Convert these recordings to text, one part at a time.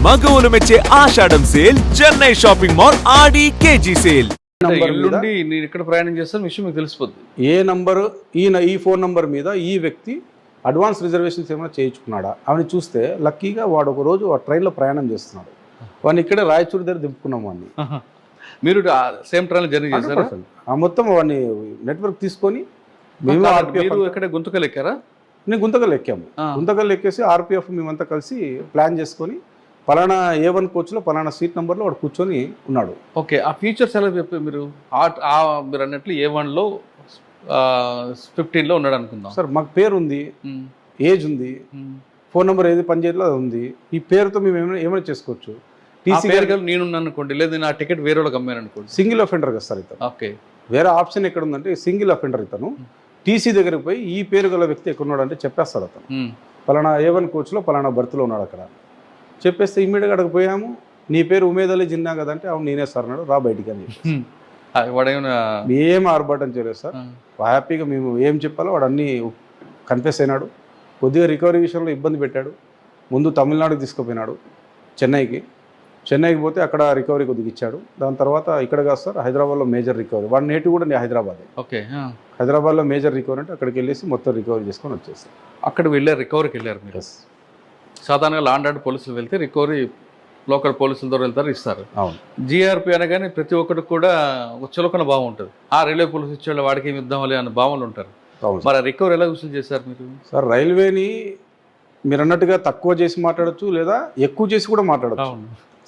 మగవులు మెచ్చే ఆషాఢం sale Chennai shopping mall ఆడి KG sale. ఎల్లుండి నేను ఇక్కడ ప్రయాణం చేస్తాను విషయం మీకు తెలిసిపోద్ది. ఏ నంబరు ఈ ఫోన్ నంబర్ మీద ఈ వ్యక్తి అడ్వాన్స్ రిజర్వేషన్స్ ఏమైనా చేయించుకున్నాడా అవన్నీ చూస్తే లక్కీగా వాడు ఒక రోజు ఆ ట్రైన్లో ప్రయాణం చేస్తున్నాడు. వాడిని ఇక్కడే రాయచూరు దగ్గర దింపుకున్నాం వాడిని. మీరు సేమ్ ట్రైన్ జర్నీ చేశారా? ఆ మొత్తం వాడిని నెట్వర్క్ తీసుకొని మేము ఎక్కడ గుంతకలు ఎక్కారా? నేను గుంతకల్ ఎక్కాము. గుంతకల్ ఎక్కేసి ఆర్పిఎఫ్ మేమంతా కలిసి ప్లాన్ చేసుకొని పలానా A1 కోచ్లో పలానా సీట్ నెంబర్లో వాడు కూర్చొని ఉన్నాడు. ఓకే, ఆ ఫీచర్స్ ఎలా చెప్పారు మీరు? మీరు అన్నట్లు A1లో 15లో ఉన్నాడు అనుకుందాం సార్. మాకు పేరు ఉంది, ఏజ్ ఉంది, ఫోన్ నెంబర్ ఏది పనిచేయట్లో అది ఉంది. ఈ పేరుతో మేము ఏమైనా చేసుకోవచ్చు. టీసీ నేను అనుకోండి, లేదా నా టికెట్ వేరే వాళ్ళకి అమ్మాను అనుకోండి, సింగిల్ అఫెండర్ కదా సార్ ఇతను. ఓకే, వేరే ఆప్షన్ ఎక్కడ ఉందంటే సింగిల్ అఫెండర్ ఇతను. టీసీ దగ్గరికి పోయి ఈ పేరు గల వ్యక్తి ఎక్కడున్నాడు అంటే చెప్పేస్తాడు అతను. పలానా A1 కోచ్లో పలానా బర్త్లో ఉన్నాడు అక్కడ చెప్పేస్తే ఇమ్మీడియట్గా అక్కడికి పోయాము. నీ పేరు ఉమేద్ అలీ జిన్నా కదంటే అవును నేనే సార్ అన్నాడు. రా బయటికి అని ఏం ఆర్భాటం చేయలేదు సార్. హ్యాపీగా మేము ఏం చెప్పాలో వాడు అన్నీ కన్ఫెస్ అయినాడు. కొద్దిగా రికవరీ విషయంలో ఇబ్బంది పెట్టాడు. ముందు తమిళనాడుకి తీసుకుపోయినాడు, చెన్నైకి పోతే అక్కడ రికవరీ కొద్దిగా ఇచ్చాడు. దాని తర్వాత ఇక్కడ కాదు సార్, హైదరాబాద్లో మేజర్ రికవరీ. వాడి నేటివ్ కూడా నేను హైదరాబాద్. ఓకే, హైదరాబాద్లో మేజర్ రికవరీ అంటే అక్కడికి వెళ్ళేసి మొత్తం రికవరీ చేసుకొని వచ్చేస్తాం. అక్కడికి వెళ్ళారు, రికవరీకి వెళ్ళారు మీరు? సాధారణంగా లాండ్ ఆర్డర్ పోలీసులు వెళ్తే రికవరీ లోకల్ పోలీసుల ద్వారా వెళ్తారు, ఇస్తారు. అవును, జీఆర్పీ అనగానే ప్రతి ఒక్కరికి కూడా ఒక చులకన భావం ఉంటుంది. రైల్వే పోలీసు ఇచ్చేవాళ్ళు వాడికి ఏమి ఇద్దామలే అన్న భావనలు ఉంటారు. మరి రికవరీ ఎలా వసూలు చేశారు మీరు? సార్ రైల్వేని మీరు అన్నట్టుగా తక్కువ చేసి మాట్లాడచ్చు, లేదా ఎక్కువ చేసి కూడా మాట్లాడచ్చు.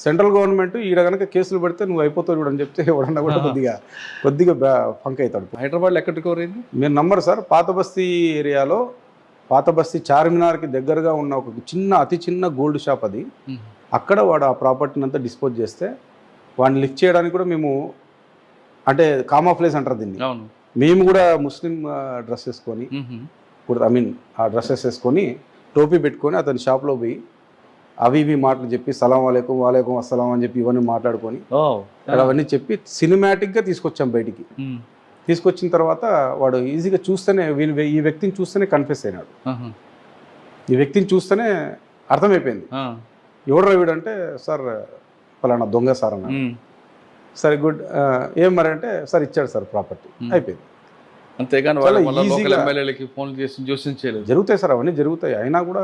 సెంట్రల్ గవర్నమెంట్ ఈడ కనుక కేసులు పెడితే నువ్వు అయిపోతావు చూడని చెప్తే ఎవడన్నా కూడా కొద్దిగా ఫంక్ అవుతాడు. హైదరాబాద్లో ఎక్కడ రికవరీ అయింది మీరు నమ్మరు సార్. పాత బస్తీ ఏరియాలో, పాత బస్తీ చార్మినార్కి దగ్గరగా ఉన్న ఒక అతి చిన్న గోల్డ్ షాప్ అది. అక్కడ వాడు ఆ ప్రాపర్టీని అంతా డిస్పోజ్ చేస్తే వాడిని లిఫ్ట్ చేయడానికి కూడా మేము, అంటే కామాఫ్లేజ్ అంటారు దీన్ని, మేము కూడా ముస్లిం డ్రెస్ వేసుకొని, ఆ డ్రెస్సెస్ వేసుకొని టోపీ పెట్టుకొని అతని షాప్లో పోయి అవి ఇవి మాటలు చెప్పి సలాం వాలేకుం వాలేకుం అస్సలాం అని చెప్పి ఇవన్నీ మాట్లాడుకొని అవన్నీ చెప్పి సినిమాటిక్గా తీసుకొచ్చాం బయటికి. తీసుకొచ్చిన తర్వాత వాడు ఈజీగా చూస్తేనే ఈ వ్యక్తిని చూస్తేనే కన్ఫెస్ అయినాడు. ఈ వ్యక్తిని చూస్తేనే అర్థమైపోయింది ఎవడరా వీడంటే, సార్ పలానా దొంగ సార్ అన్నాడు. సరే గుడ్, ఏం మరి అంటే సార్ ఇచ్చాడు సార్ ప్రాపర్టీ, అయిపోయింది. అంతేగాని ఫోన్ చేసి జోస్యం చేయలేదు. జరుగుతాయి సార్, అవన్నీ జరుగుతాయి. అయినా కూడా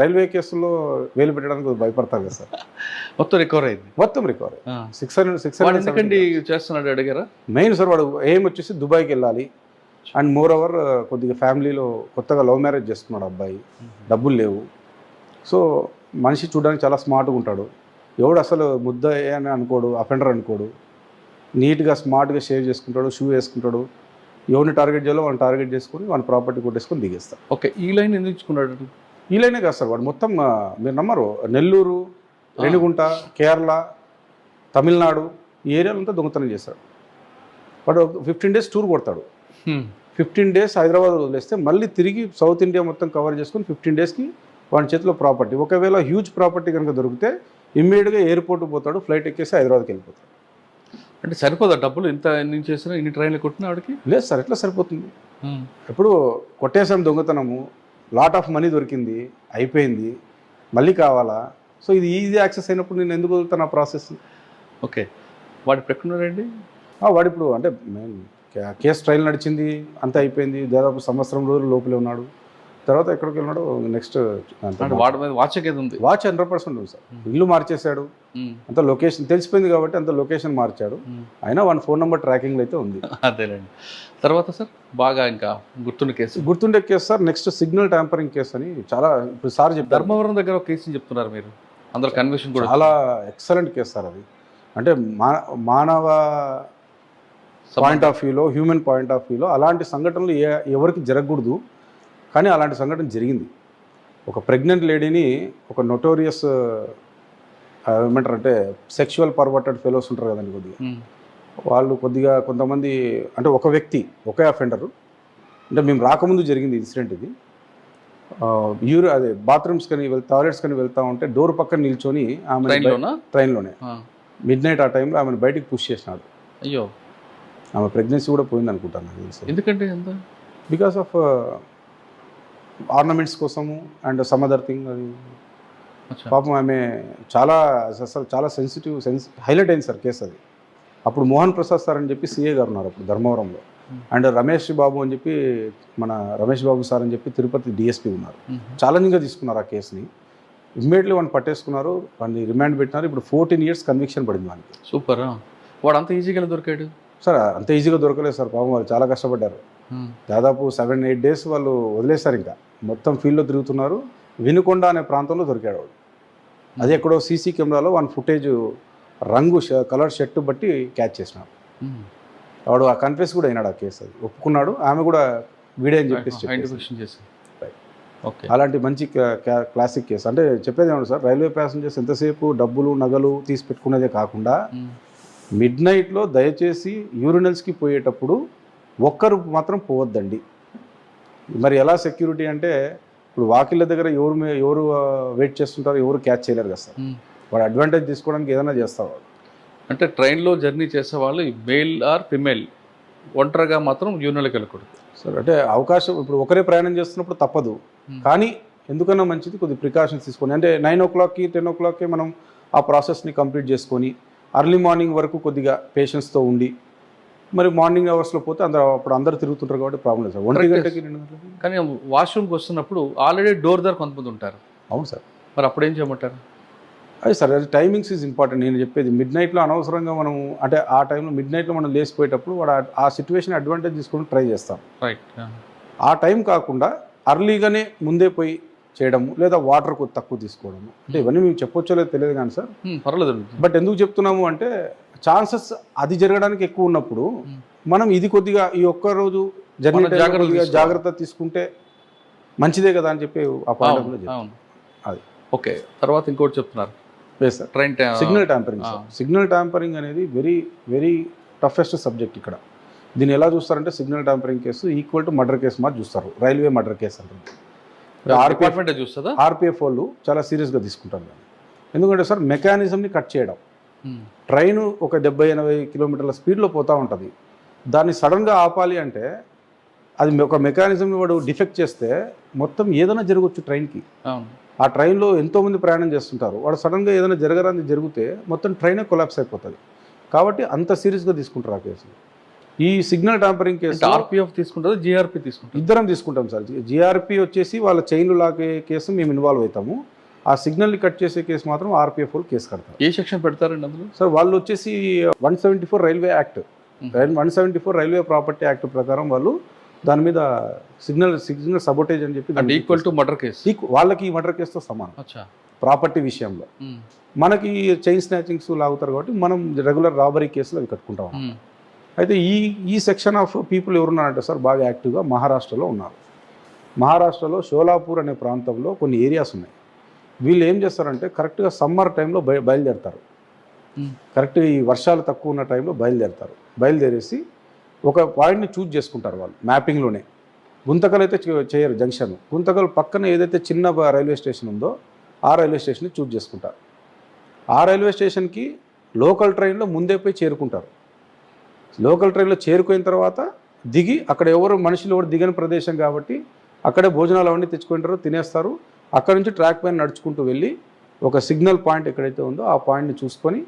రైల్వే కేసుల్లో వేలు పెట్టడానికి భయపడతారు కదా సార్. మొత్తం రికవర్ అయింది, మొత్తం రికవర్ 600 చేస్తున్నాడు అడిగారా? మెయిన్ సార్ వాడు ఏం వచ్చేసి దుబాయ్కి వెళ్ళాలి. అండ్ మోర్ ఓవర్ కొద్దిగా ఫ్యామిలీలో కొత్తగా లవ్ మ్యారేజ్ చేసుకున్నాడు అబ్బాయి, డబ్బులు లేవు. సో మనిషి చూడడానికి చాలా స్మార్ట్గా ఉంటాడు. ఎవడు అసలు ముద్ద అని అనుకోడు, అఫెండర్ అనుకోడు. నీట్గా స్మార్ట్గా షేవ్ చేసుకుంటాడు, షూ వేసుకుంటాడు. ఎవరిని టార్గెట్ చేయాలో వాళ్ళని టార్గెట్ చేసుకుని వాళ్ళ ప్రాపర్టీ కొట్టేసుకొని దిగేస్తాడు. ఓకే, ఈ లైన్ ఎందుకు ఇచ్చుకున్నాడు? ఈ లైనే కాదు సార్, వాడు మొత్తం మీరు నమ్మరు, నెల్లూరు, రేణిగుంట, కేరళ, తమిళనాడు ఈ ఏరియాలంతా దొంగతనం చేస్తాడు. వాడు 15 days టూర్ కొడతాడు. 15 days హైదరాబాద్ వదిలేస్తే మళ్ళీ తిరిగి సౌత్ ఇండియా మొత్తం కవర్ చేసుకొని 15 daysకి వాడి చేతిలో ప్రాపర్టీ. ఒకవేళ హ్యూజ్ ప్రాపర్టీ కనుక దొరికితే ఇమ్మీడియట్గా ఎయిర్పోర్ట్కి పోతాడు, ఫ్లైట్ ఎక్కేసి హైదరాబాద్కి వెళ్ళిపోతాడు. అంటే సరిపోదా డబ్బులు? ఎంత ఎన్ని చేసినా, ఇన్ని ట్రైన్లు కొట్టినా వాడికి? లేదు సార్, ఎట్లా సరిపోతుంది? ఇప్పుడు కొట్టేసాం దొంగతనము, లాట్ ఆఫ్ మనీ దొరికింది, అయిపోయింది, మళ్ళీ కావాలా? సో ఇది ఈజీ యాక్సెస్ అయినప్పుడు నేను ఎందుకు వదులుతాను ఆ ప్రాసెస్? ఓకే, వాడు ఇప్పుడు ఎక్కడున్నాడండి? వాడు ఇప్పుడు అంటే కేసు ట్రయల్ నడిచింది, అంతా అయిపోయింది, దాదాపు 1 సంవత్సరం రోజులు లోపలే ఉన్నాడు. తర్వాత ఎక్కడికి వెళ్ళినాడు నెక్స్ట్? వాడి మీద వాచ్ ఏది ఉంది? వాచ్ 100% ఉంది సార్. ఇల్లు మార్చేశాడు, అంత లొకేషన్ తెలిసిపోయింది కాబట్టి అంత లొకేషన్ మార్చాడు. అయినా వన్ ఫోన్ నెంబర్ ట్రాకింగ్లో అయితే ఉంది. అదేలేండి. తర్వాత సార్ బాగా ఇంకా గుర్తుండే case sir next signal tampering case అని చాలా ఇప్పుడు సార్ చెప్పారు. ధర్మవరం దగ్గర ఒక కేసు చెప్తున్నారు మీరు, అందరూ కన్విషన్ కూడా చాలా ఎక్సలెంట్ కేసు సార్ అది. అంటే మానవ పాయింట్ ఆఫ్ వ్యూలో, హ్యూమన్ పాయింట్ ఆఫ్ వ్యూలో అలాంటి సంఘటనలు ఎవరికి జరగకూడదు, కానీ అలాంటి సంఘటన జరిగింది. ఒక ప్రెగ్నెంట్ లేడీని ఒక నోటోరియస్ ఏమంటారు అంటే సెక్షువల్ పర్వర్టెడ్ ఫెలోస్ ఉంటారు కదండి, వాళ్ళు కొంతమంది అంటే ఒక వ్యక్తి, ఒకే అఫెండరు, అంటే మేము రాకముందు జరిగింది ఇన్సిడెంట్ ఇది. అదే బాత్రూమ్స్ కానీ టాయిలెట్స్ కానీ వెళ్తా ఉంటే డోర్ పక్కన నిల్చొని ఆమె ట్రైన్లోనే మిడ్నైట్ ఆ టైంలో ఆమెను బయటికి పుష్ చేసినాడు. అయ్యో, ఆమె ప్రెగ్నెన్సీ కూడా పోయింది అనుకుంటాను. ఎందుకంటే బికాస్ ఆఫ్ ఆర్నమెంట్స్ కోసము అండ్ సమ్ అదర్ థింగ్. అది అచ్చా. పాపం ఆమె చాలా అసలు చాలా హైలైట్ అయింది సార్ కేసు అది. అప్పుడు మోహన్ ప్రసాద్ సార్ అని చెప్పి సిఏ గారు ఉన్నారు అప్పుడు ధర్మవరంలో, అండ్ రమేష్ బాబు అని చెప్పి మన రమేష్ బాబు సార్ అని చెప్పి తిరుపతి డిఎస్పీ ఉన్నారు. ఛాలెంజింగ్గా తీసుకున్నారు ఆ కేసుని. ఇమ్మీడియట్లీ వాడిని పట్టేసుకున్నారు, వాడిని రిమాండ్ పెట్టినారు. ఇప్పుడు 14 years కన్విక్షన్ పడింది వానికి. సూపర్. వాడు అంత ఈజీగా దొరికాడు సార్? అంత ఈజీగా దొరకలేదు సార్, పాపం వాళ్ళు చాలా కష్టపడ్డారు. దాదాపు 7-8 days వాళ్ళు వదిలేశారు, ఇంకా మొత్తం ఫీల్డ్లో తిరుగుతున్నారు. వినుకొండ అనే ప్రాంతంలో దొరికాడు వాడు. అది ఎక్కడో సీసీ కెమెరాలో వన్ ఫుటేజ్ రంగు కలర్ షర్ట్ బట్టి క్యాచ్ చేసినాడు. వాడు ఆ కన్ఫెస్ కూడా అయినాడు, ఆ కేసు అది ఒప్పుకున్నాడు. ఆమె కూడా వీడే అని చెప్పేసి అలాంటి మంచి క్లాసిక్ కేసు. అంటే చెప్పేది ఏమన్నా సార్, రైల్వే ప్యాసింజర్స్ ఎంతసేపు డబ్బులు నగలు తీసి పెట్టుకునేదే కాకుండా మిడ్ నైట్లో దయచేసి యూరినల్స్కి పోయేటప్పుడు ఒక్కరు మాత్రం పోవద్దండి. మరి ఎలా సెక్యూరిటీ అంటే, ఇప్పుడు వాకిళ్ళ దగ్గర ఎవరు వెయిట్ చేస్తుంటారు, ఎవరు క్యాచ్ చేయలేరు కదా సార్. వాడు అడ్వాంటేజ్ తీసుకోవడానికి ఏదైనా చేస్తారు. అంటే ట్రైన్లో జర్నీ చేసే వాళ్ళు మేల్ ఆర్ ఫిమేల్ ఒంటరిగా మాత్రం యూరినల్కి వెళ్ళకూడదు సార్. అంటే అవకాశం, ఇప్పుడు ఒకరే ప్రయాణం చేస్తున్నప్పుడు తప్పదు, కానీ ఎందుకన్నా మంచిది కొద్ది ప్రికాషన్స్ తీసుకొని, అంటే 9 o'clockకి 10 o'clockకి మనం ఆ ప్రాసెస్ని కంప్లీట్ చేసుకొని అర్లీ మార్నింగ్ వరకు కొద్దిగా పేషెన్స్తో ఉండి, మరి మార్నింగ్ అవర్స్లో పోతే అప్పుడు అందరూ తిరుగుతుంటారు కాబట్టి ప్రాబ్లం లేదు సార్. 1 గంటకి 2 గంటలకి. కానీ వాష్రూమ్కి వస్తున్నప్పుడు ఆల్రెడీ డోర్ దగ్గర కొంతమంది ఉంటారు. అవును సార్. మరి అప్పుడు ఏం చేయమంటారు? అది సార్, అది టైమింగ్స్ ఈజ్ ఇంపార్టెంట్. నేను చెప్పేది మిడ్ నైట్లో అనవసరంగా మనం, అంటే ఆ టైంలో మిడ్ నైట్లో మనం లేచిపోయేటప్పుడు వాడు ఆ సిచ్యువేషన్ అడ్వాంటేజ్ తీసుకొని ట్రై చేస్తాం. రైట్. ఆ టైం కాకుండా అర్లీగానే ముందే పోయి చేయడము, లేదా వాటర్ తక్కువ తీసుకోవడము. అంటే ఇవన్నీ మేము చెప్పొచ్చో లేదో తెలియదు కానీ సార్, పర్వాలేదు. బట్ ఎందుకు చెప్తున్నాము అంటే, ఛాన్సెస్ అది జరగడానికి ఎక్కువ ఉన్నప్పుడు మనం ఇది కొద్దిగా ఈ ఒక్క రోజు జర్నీ జాగ్రత్త తీసుకుంటే మంచిదే కదా అని చెప్పి ఆ పాయింట్. అది ఓకే. తర్వాత ఇంకోటి చెప్తున్నారు sir, train signal tampering. Signal tampering అనేది వెరీ వెరీ టఫెస్ట్ సబ్జెక్ట్ ఇక్కడ. దీన్ని ఎలా చూస్తారంటే, signal tampering case equal to murder case మాత్రం చూస్తారు. రైల్వే మర్డర్ కేసు అంటుంది. ఆర్పిఎఫ్ వాళ్ళు చాలా సీరియస్గా తీసుకుంటారు. ఎందుకంటే సార్, మెకానిజంని కట్ చేయడం. ట్రైన్ ఒక 70-80 కిలోమీటర్ల స్పీడ్లో పోతూ ఉంటుంది. దాన్ని సడన్గా ఆపాలి అంటే, అది ఒక మెకానిజంని వాడు డిఫెక్ట్ చేస్తే మొత్తం ఏదైనా జరగవచ్చు ట్రైన్కి. ఆ ట్రైన్లో ఎంతోమంది ప్రయాణం చేస్తుంటారు, వాడు సడన్గా ఏదైనా జరగరాని జరిగితే మొత్తం ట్రైనే కొలాప్స్ అయిపోతుంది. కాబట్టి అంత సీరియస్గా తీసుకుంటారు ఆ కేసు. ఈ సిగ్నల్ ట్యాంపరింగ్ కేసు ఆర్పిఎఫ్ తీసుకుంటారు, జిఆర్పి తీసుకుంటారు, ఇద్దరం తీసుకుంటాం సార్. జిఆర్పి వచ్చేసి వాళ్ళ చైన్లు లాగే కేసు మేము ఇన్వాల్వ్ అవుతాము. ఆ సిగ్నల్ని కట్ చేసే కేసు మాత్రం ఆర్పిఎఫ్ వాళ్ళు కేసు కడతారు. ఏ సెక్షన్ పెడతారండి అందులో? సార్ వాళ్ళు వచ్చేసి 174 railway act, 174 railway property act ప్రకారం వాళ్ళు దాని మీద సిగ్నల్ సబోటేజ్ అని చెప్పి ఈక్వల్ టు మర్డర్ కేసు. వాళ్ళకి ఈ మర్డర్ కేసుతో సమానం ప్రాపర్టీ విషయంలో. మనకి చైన్ స్నాచింగ్స్ లాగుతారు కాబట్టి మనం రెగ్యులర్ రాబరీ కేసులు అవి కట్టుకుంటాం. అయితే ఈ సెక్షన్ ఆఫ్ పీపుల్ ఎవరున్నారంటే సార్, బాగా యాక్టివ్గా మహారాష్ట్రలో ఉన్నారు. మహారాష్ట్రలో షోలాపూర్ అనే ప్రాంతంలో కొన్ని ఏరియాస్ ఉన్నాయి. వీళ్ళు ఏం చేస్తారంటే, కరెక్ట్గా సమ్మర్ టైంలో బయలుదేరతారు. కరెక్ట్గా ఈ వర్షాలు తక్కువ ఉన్న టైంలో బయలుదేరేసి ఒక పాయింట్ని చూజ్ చేసుకుంటారు వాళ్ళు మ్యాపింగ్లోనే. గుంతకల్ అయితే చేయరు, జంక్షన్ గుంతకల్ పక్కన ఏదైతే చిన్న రైల్వే స్టేషన్ ఉందో ఆ రైల్వే స్టేషన్ని చూజ్ చేసుకుంటారు. ఆ రైల్వే స్టేషన్కి లోకల్ ట్రైన్లో ముందే పోయి చేరుకుంటారు. లోకల్ ట్రైన్లో చేరుకున్న తర్వాత దిగి, అక్కడ మనుషులు ఎవరు దిగని ప్రదేశం కాబట్టి అక్కడే భోజనాలు అవన్నీ తెచ్చుకుంటారు, తినేస్తారు. అక్కడ నుంచి ట్రాక్ పైన నడుచుకుంటూ వెళ్ళి ఒక సిగ్నల్ పాయింట్ ఎక్కడైతే ఉందో ఆ పాయింట్ని చూసుకొని,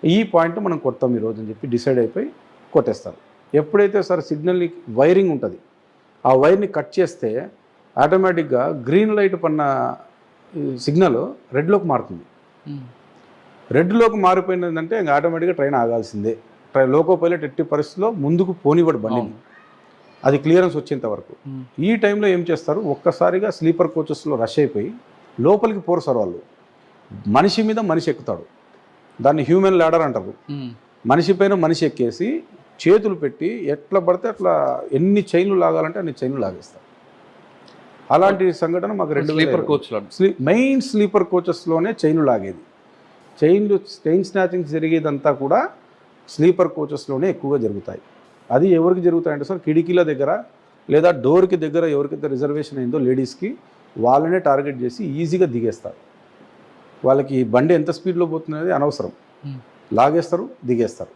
ఈ పాయింట్ మనం కొడతాం ఈరోజు అని చెప్పి డిసైడ్ అయిపోయి కొట్టేస్తారు. ఎప్పుడైతే సార్ సిగ్నల్ని వైరింగ్ ఉంటుంది, ఆ వైర్ని కట్ చేస్తే ఆటోమేటిక్గా గ్రీన్ లైట్ పన్న సిగ్నల్ రెడ్లోకి మారుతుంది. రెడ్లోకి మారిపోయిందంటే ఇంకా ఆటోమేటిక్గా ట్రైన్ ఆగాల్సిందే. లోకో పైలట్ ఎట్టి పరిస్థితిలో ముందుకు పోనివ్వడు బండిని, అది క్లియరెన్స్ వచ్చేంత వరకు. ఈ టైంలో ఏం చేస్తారు, ఒక్కసారిగా స్లీపర్ కోచెస్లో రష్ అయిపోయి లోపలికి పోరు సార్ వాళ్ళు. మనిషి మీద మనిషి ఎక్కుతాడు, దాన్ని హ్యూమన్ ల్యాడర్ అంటారు. మనిషి పైన మనిషి ఎక్కేసి చేతులు పెట్టి ఎట్లా పడితే అట్లా ఎన్ని చైన్లు లాగాలంటే అన్ని చైన్లు లాగేస్తారు. అలాంటి సంఘటన మాకు 2 స్లీపర్ కోచ్లో, మెయిన్ స్లీపర్ కోచెస్లోనే చైన్లు లాగేది. చైన్ స్నాచింగ్ జరిగేదంతా కూడా స్లీపర్ కోచెస్లోనే ఎక్కువగా జరుగుతాయి. అది ఎవరికి జరుగుతాయంటే సార్, కిటికీల దగ్గర లేదా డోర్కి దగ్గర ఎవరికైతే రిజర్వేషన్ అయిందో లేడీస్కి, వాళ్ళనే టార్గెట్ చేసి ఈజీగా దిగేస్తారు. వాళ్ళకి బండి ఎంత స్పీడ్లో పోతున్నది అనవసరం, లాగేస్తారు, దిగేస్తారు.